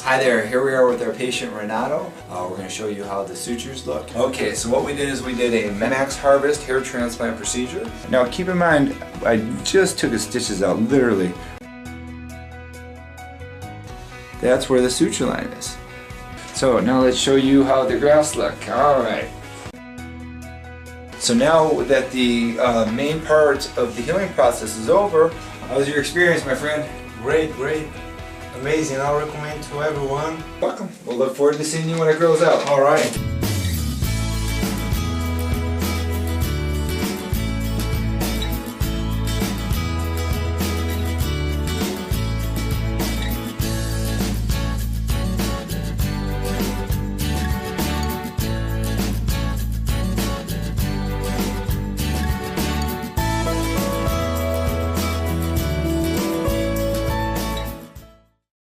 Hi there, here we are with our patient Renato. We're going to show you how the sutures look. Okay, so what we did is we did a max harvest hair transplant procedure. Now keep in mind, I just took the stitches out, literally. That's where the suture line is. So now let's show you how the grafts look. Alright. So now that the main part of the healing process is over, how was your experience, my friend? Great, great. Amazing. I'll recommend to everyone. Welcome. We'll look forward to seeing you when it grows out. Alright.